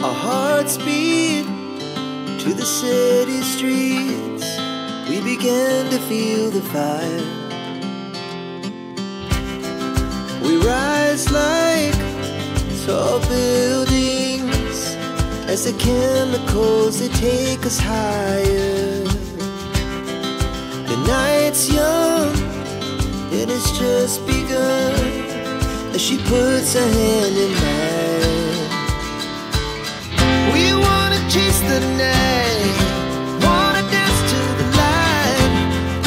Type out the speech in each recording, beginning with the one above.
Our hearts beat to the city streets. We began to feel the fire. We rise like tall buildings as the chemicals, they take us higher. The night's young, it has just begun, as she puts her hand in mine. We wanna chase the night, wanna dance to the light,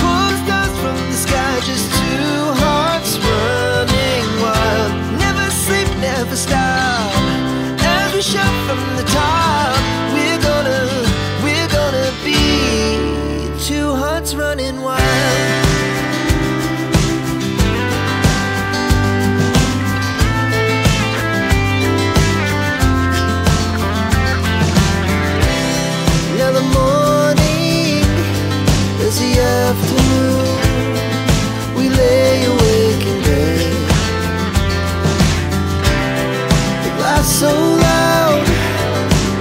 pull the stars from the sky, just two hearts running wild. Never sleep, never stop, as we shout from the top. We're gonna be two hearts running wild. Now the morning is the afternoon. We lay awake in bed. The glass so loud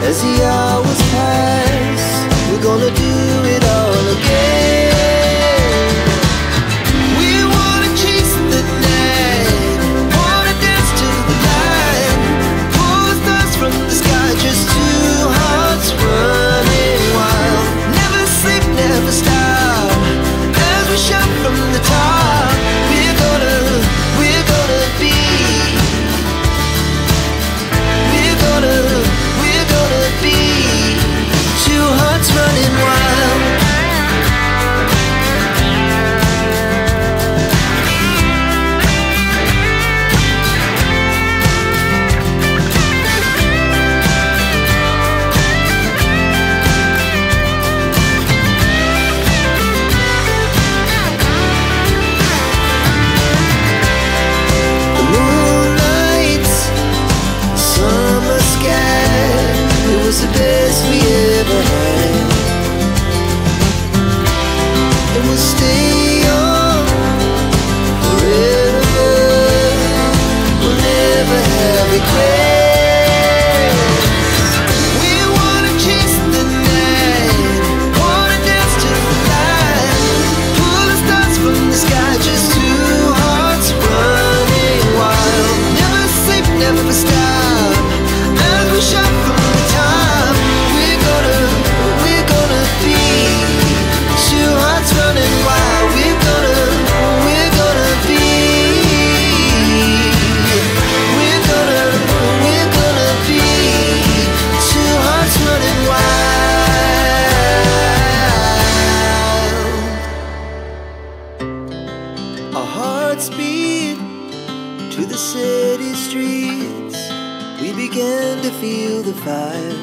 as the hours pass. We're gonna do it all again. We wanna chase the night, wanna dance to the light, pull the stars from the sky, just two hearts running wild. Never sleep, never stop, as we shout from the top. We're gonna be, we're gonna be two hearts running wild. The moonlight, summer sky, it was the best we ever had. And we'll stay on forever. We'll never have regrets. We wanna chase the night, wanna dance to the light, pull the stars from the sky, just two hearts running wild. Never sleep, never stop, as we shout from the top. We're gonna be two hearts running wild. We're gonna be, we're gonna be two hearts running wild. Our hearts beat to the city streets. We began to feel the fire.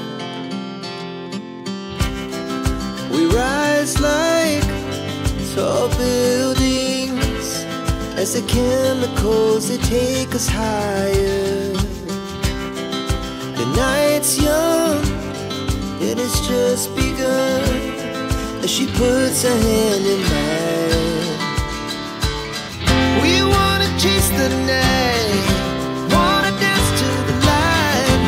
We rise like tall buildings as the chemicals, they take us higher. The night's young, it has just begun, as she puts her hand in mine. We wanna chase the night, wanna dance to the light,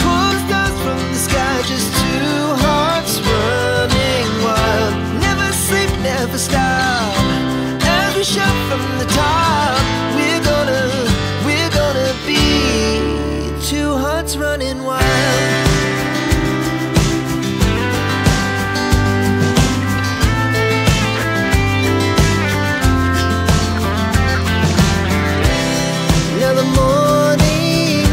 pull the stars from the sky, just two hearts running wild. Never sleep, never stop, as we shout from the top. We're gonna be two hearts running wild. Now the morning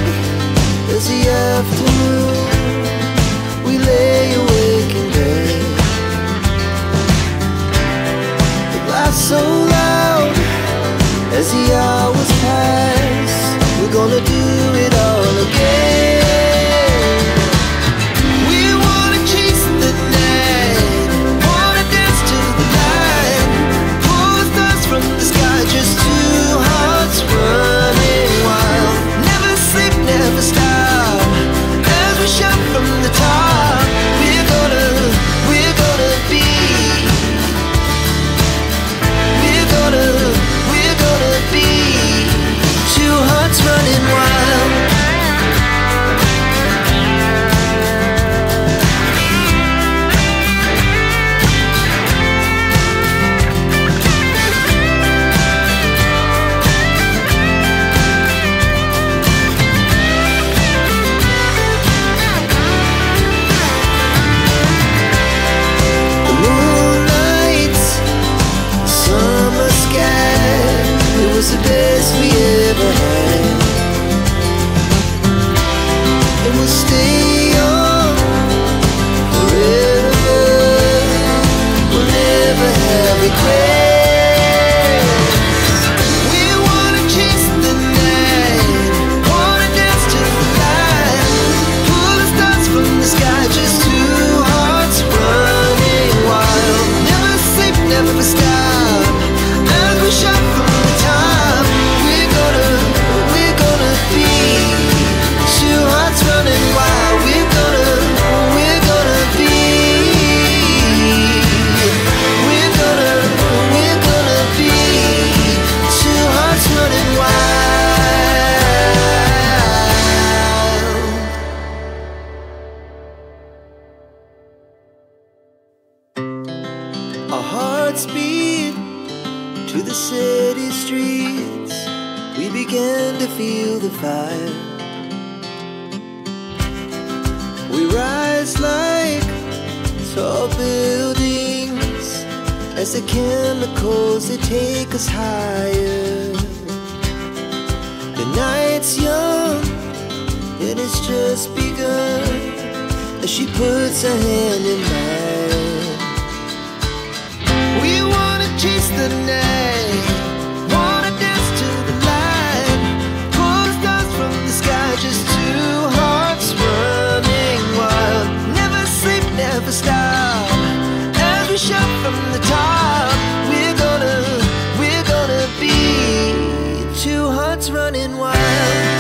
is the afternoon. We lay awake in bed. The glass so loud as the hours pass. We're gonna do it all again. We wanna chase the night, wanna dance to the light, pull the stars from the sky, just two hearts running wild. Never sleep, never stop, the city streets, we began to feel the fire. We rise like tall buildings as the chemicals, they take us higher. The night's young and it's just begun as she puts her hand in mine. We wanna chase the night, wanna dance to the light, pull the stars from the sky, just two hearts running wild. Never sleep, never stop, as we shout from the top. We're gonna be two hearts running wild.